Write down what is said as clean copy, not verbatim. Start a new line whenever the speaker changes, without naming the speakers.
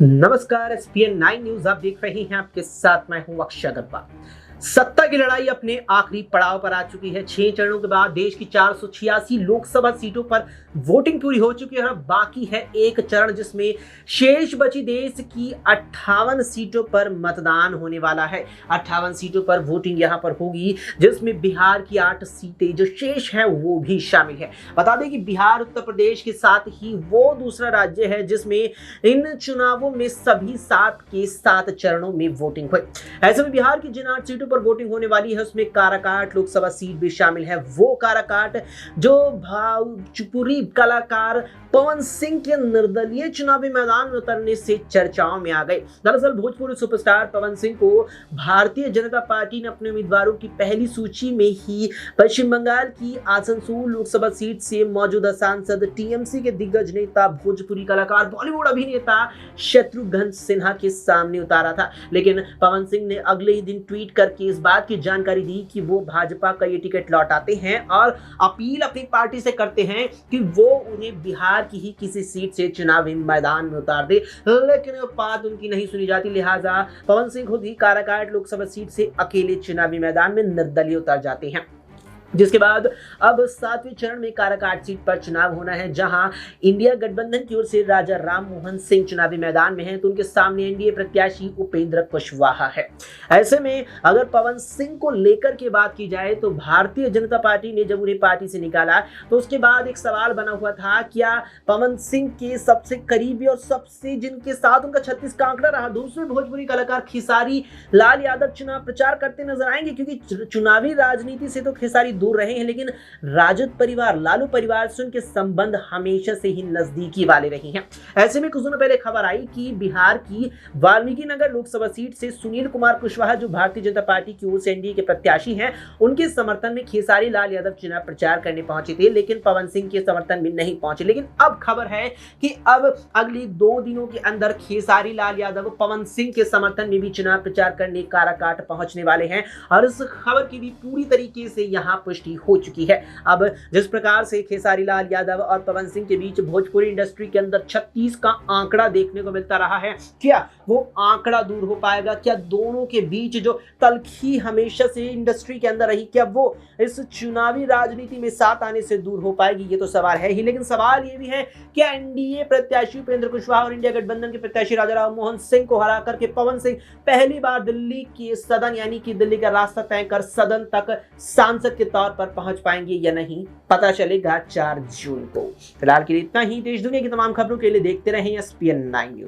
नमस्कार। ESPN 9 news आप देख रहे हैं। आपके साथ मैं हूं अक्षय अग्रवाल। सत्ता की लड़ाई अपने आखिरी पड़ाव पर आ चुकी है। 6 चरणों के बाद देश की 486 लोकसभा सीटों पर वोटिंग पूरी हो चुकी है और अब बाकी है एक चरण जिसमें शेष बची देश की 58 सीटों पर मतदान होने वाला है। 58 सीटों पर वोटिंग यहां पर होगी जिसमें बिहार की 8 सीटें जो शेष है वो भी शामिल है। बता दें कि बिहार उत्तर प्रदेश के साथ ही वो दूसरा राज्य है जिसमें इन चुनावों में सभी 7 के 7 चरणों में वोटिंग हुई। ऐसे में बिहार की जिन 8 सीटों पर वोटिंग होने वाली है उसमें काराकाट लोकसभा सीट भी शामिल है। वो काराकाट जो भोजपुरी कलाकार पवन सिंह के निर्दलीय चुनावी मैदान में उतरने से चर्चाओं में आ गए। दरअसल भोजपुरी सुपरस्टार पवन सिंह को भारतीय जनता पार्टी ने अपने उम्मीदवारों की पहली सूची में ही पश्चिम बंगाल की आसनसोल लोकसभा सीट से मौजूदा सांसद टीएमसी के दिग्गज नेता भोजपुरी कलाकार बॉलीवुड अभिनेता शत्रुघ्न सिन्हा के सामने उतारा था। लेकिन पवन सिंह ने अगले ही दिन ट्वीट करके इस बात की जानकारी दी कि वो भाजपा का ये टिकट लौटाते हैं और अपील अपनी पार्टी से करते हैं कि वो उन्हें बिहार की ही किसी सीट से चुनावी मैदान में उतार दे। लेकिन बात उनकी नहीं सुनी जाती, लिहाजा पवन सिंह खुद ही काराकाट लोकसभा सीट से अकेले चुनावी मैदान में निर्दलीय उतर जाते हैं। जिसके बाद अब 7वें चरण में काराकाट सीट पर चुनाव होना है जहां इंडिया गठबंधन की ओर से राजा राम मोहन सिंह चुनावी मैदान में हैं तो उनके सामने एनडीए प्रत्याशी उपेंद्र कुशवाहा है। ऐसे में अगर पवन सिंह को लेकर के बात की जाए तो भारतीय जनता पार्टी ने जब उन्हें पार्टी से निकाला तो उसके बाद एक सवाल बना हुआ था, क्या पवन सिंह के सबसे करीबी और सबसे जिनके साथ उनका 36 का आंकड़ा रहा दूसरे भोजपुरी कलाकार खेसारी लाल यादव चुनाव प्रचार करते नजर आएंगे, क्योंकि चुनावी राजनीति से तो खेसारी दूर रहे हैं लेकिन राजद परिवार लालू परिवार से उनके संबंध हमेशा से ही नजदीकी वाले रहे हैं। ऐसे में कुछ दिनों पहले खबर आई कि बिहार की वाल्मीकि नगर लोकसभा सीट से सुनील कुमार कुशवाहा जो भारतीय जनता पार्टी की ओर से एनडीए के प्रत्याशी हैं उनके समर्थन में खेसारी लाल यादव चुनाव प्रचार करने पहुंचे थे, लेकिन पवन सिंह के समर्थन में नहीं पहुंचे। लेकिन अब खबर है कि अब अगले 2 दिनों के अंदर खेसारी लाल यादव पवन सिंह के समर्थन में भी चुनाव प्रचार करने काराकाट पहुंचने वाले हैं और इस खबर की भी पूरी तरीके से यहां पुष्टि हो चुकी है। अब जिस प्रकार से खेसारी लाल यादव और पवन सिंह के बीच भोजपुरी इंडस्ट्री के अंदर 36 का आंकड़ा देखने को मिलता रहा है, क्या वो आंकड़ा दूर हो पाएगा? क्या दोनों के बीच जो तलखी हमेशा से इंडस्ट्री के अंदर रही, क्या वो इस चुनावी राजनीति में साथ आने से दूर हो पाएगी? ये तो सवाल है ही, लेकिन सवाल ये भी है क्या एनडीए प्रत्याशी उपेंद्र कुशवाहा और इंडिया गठबंधन के प्रत्याशी राजा राम मोहन सिंह को हरा करके पवन सिंह पहली बार दिल्ली के सदन यानी कि दिल्ली का रास्ता तय कर सदन तक सांसद के तौर पर पहुंच पाएंगे या नहीं, पता चलेगा 4 जून को। फिलहाल के लिए इतना ही। देश दुनिया की तमाम खबरों के लिए देखते रहें एसपीएन 9 न्यूज।